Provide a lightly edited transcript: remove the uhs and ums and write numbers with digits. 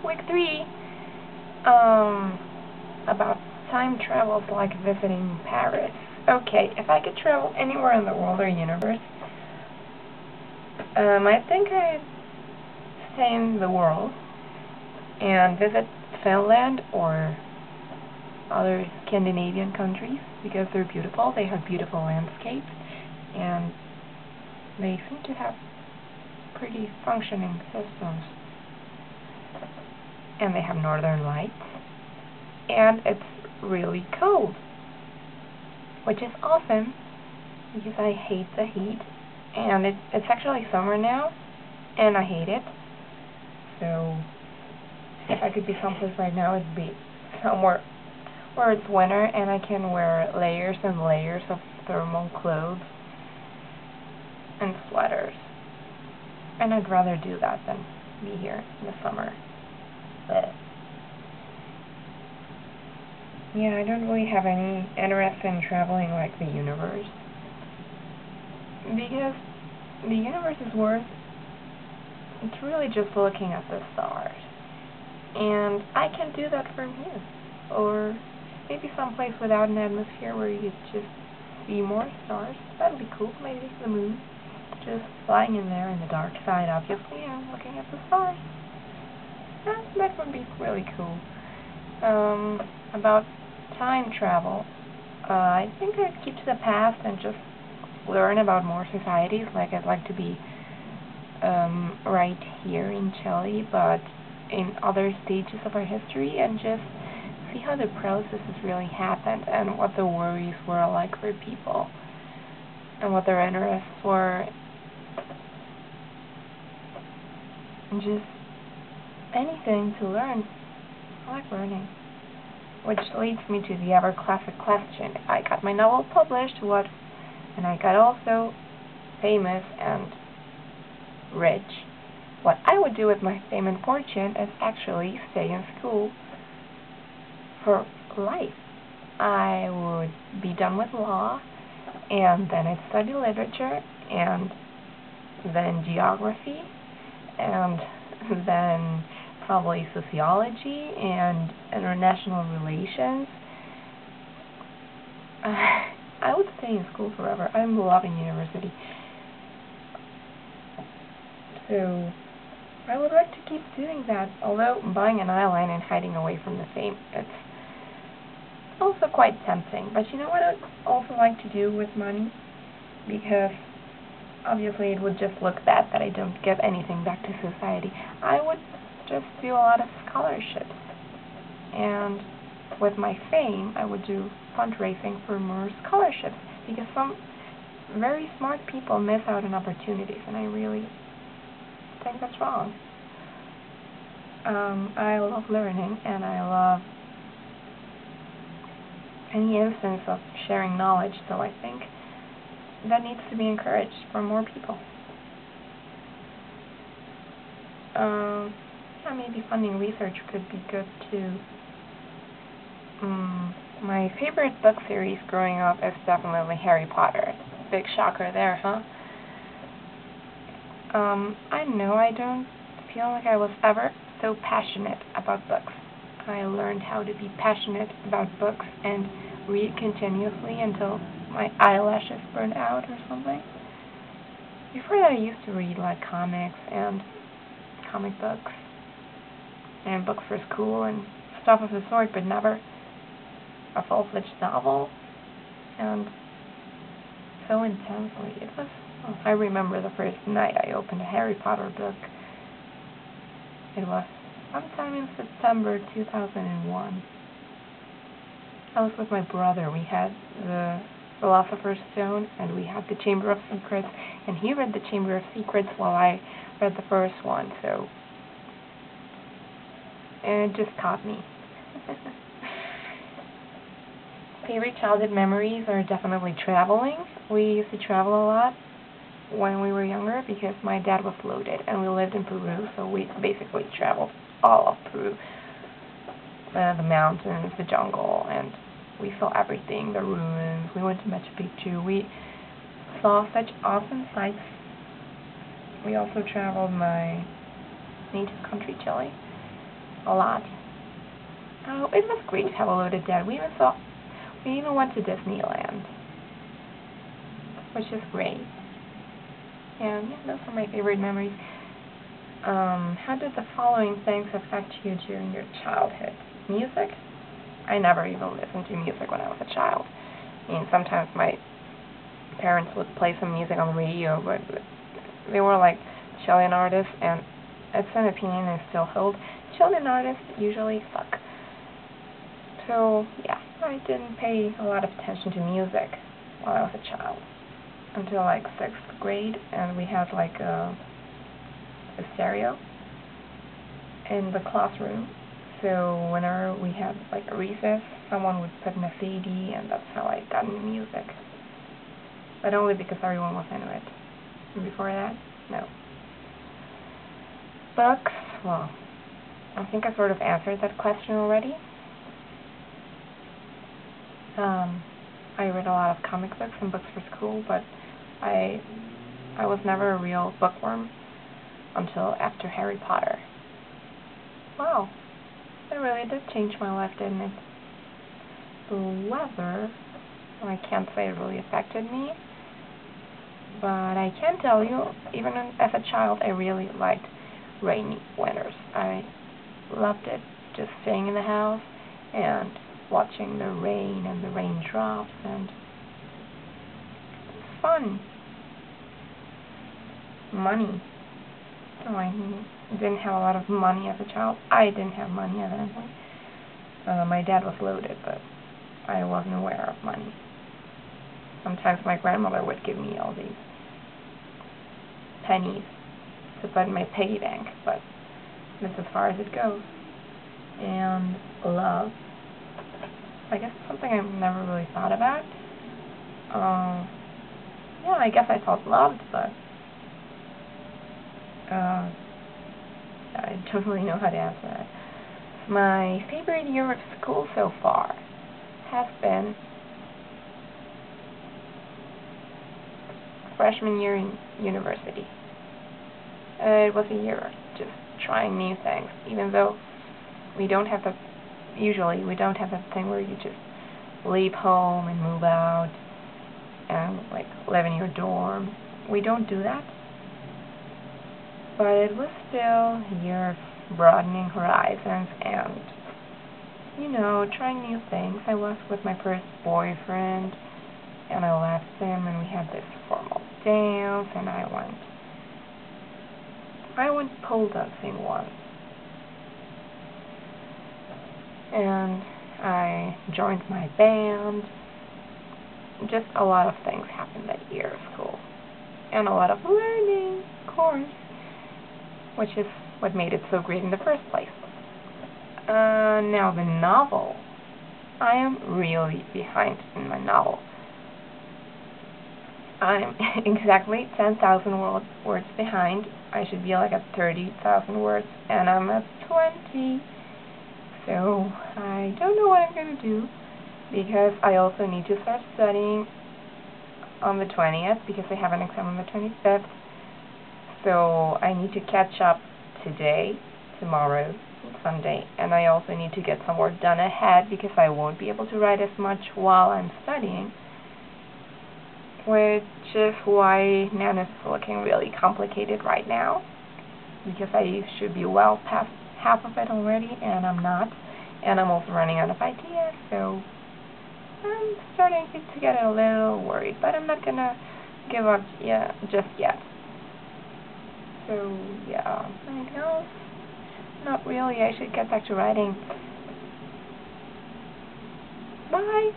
week 3. About time travels like visiting Paris. Okay, if I could travel anywhere in the world or universe, I think I'd stay in the world and visit Finland or other Scandinavian countries because they're beautiful. They have beautiful landscapes and they seem to have pretty functioning systems. And they have northern lights. And it's really cold, which is awesome because I hate the heat. And it's actually summer now, and I hate it. So if I could be someplace right now, it'd be somewhere where it's winter and I can wear layers and layers of thermal clothes and sweaters. And I'd rather do that than be here in the summer. But yeah, I don't really have any interest in traveling like the universe. Because the universe is worth, it's really just looking at the stars. And I can do that from here. Or maybe someplace without an atmosphere where you just see more stars. That'd be cool. Maybe the moon. Just flying in there in the dark side, obviously, and looking at the stars. That would be really cool. About time travel, I think I'd keep to the past and just learn about more societies. Like I'd like to be right here in Chile, but in other stages of our history, and just see how the processes really happened and what the worries were like for people and what their interests were. And just anything to learn. I like learning. Which leads me to the ever classic question. If I got my novel published, what? And I got also famous and rich. What I would do with my fame and fortune is actually stay in school for life. I would be done with law, and then I'd study literature, and then geography, and then probably sociology and international relations. I would stay in school forever. I'm loving university. So I would like to keep doing that, although buying an eyeliner and hiding away from the fame, it's also quite tempting. But you know what I'd also like to do with money? Because obviously it would just look bad that I don't give anything back to society. I would just do a lot of scholarships. And with my fame, I would do fundraising for more scholarships. Because some very smart people miss out on opportunities, and I really think that's wrong. I love learning, and I love any instance of sharing knowledge, so I think that needs to be encouraged for more people. Maybe funding research could be good too. My favorite book series growing up is definitely Harry Potter. Big shocker there, huh? I know I don't feel like I was ever so passionate about books. I learned how to be passionate about books and read continuously until my eyelashes burned out or something. Before that, I used to read like comics and comic books and books for school and stuff of the sort, but never a full-fledged novel. And so intensely, it was. I remember the first night I opened a Harry Potter book. It was sometime in September 2001. I was with my brother. We had the Philosopher's Stone, and we had the Chamber of Secrets, and he read the Chamber of Secrets while I read the first one, so and it just caught me. Favorite childhood memories are definitely traveling. We used to travel a lot when we were younger because my dad was loaded, and we lived in Peru, so we basically traveled all of Peru. The mountains, the jungle, and we saw everything, the ruins. We went to Machu Picchu. We saw such awesome sights. We also traveled my native country, Chile, a lot. Oh, it was great to have a loaded dad. We even went to Disneyland, which is great. And yeah, those are my favorite memories. How did the following things affect you during your childhood? Music? I never even listened to music when I was a child. I mean, sometimes my parents would play some music on the radio, but they were like Chilean artists, and it's an opinion I still hold. Chilean artists usually suck. So, yeah, I didn't pay a lot of attention to music while I was a child until like 6th grade, and we had like a stereo in the classroom. So whenever we had like a recess, someone would put in a CD, and that's how I got into music. But only because everyone was into it. And before that, no. Books, well, I think I sort of answered that question already. I read a lot of comic books and books for school, but I was never a real bookworm until after Harry Potter. Wow, that really did change my life, didn't it? The weather, I can't say it really affected me, but I can tell you, even as a child, I really liked rainy winters. I loved it, just staying in the house and watching the rain and the raindrops, and it's fun. Money. So I didn't have a lot of money as a child. I didn't have money evidently. My dad was loaded, but I wasn't aware of money. Sometimes my grandmother would give me all these pennies to put in my piggy bank, but that's as far as it goes. And love. I guess it's something I've never really thought about. Yeah, I guess I felt loved, but I don't really know how to answer that. My favorite year of school so far has been freshman year in university. It was a year just trying new things, even though usually we don't have that thing where you just leave home and move out and like live in your dorm. We don't do that. But it was still a year of broadening horizons and, trying new things. I was with my first boyfriend, and I left him, and we had this formal dance, and I went pole dancing once. And I joined my band. Just a lot of things happened that year of school. And a lot of learning, of course, which is what made it so great in the first place. Now the novel. I am really behind in my novel. I'm exactly 10,000 words behind. I should be like at 30,000 words, and I'm at 20. So I don't know what I'm going to do, because I also need to start studying on the 20th, because I have an exam on the 25th. So I need to catch up today, tomorrow, Sunday, and I also need to get some work done ahead, because I won't be able to write as much while I'm studying, which is why Nana is looking really complicated right now, because I should be well past half of it already, and I'm not, and I'm also running out of ideas, so I'm starting to get a little worried, but I'm not gonna give up just yet. So, yeah, anything else? Not really. I should get back to writing. Bye!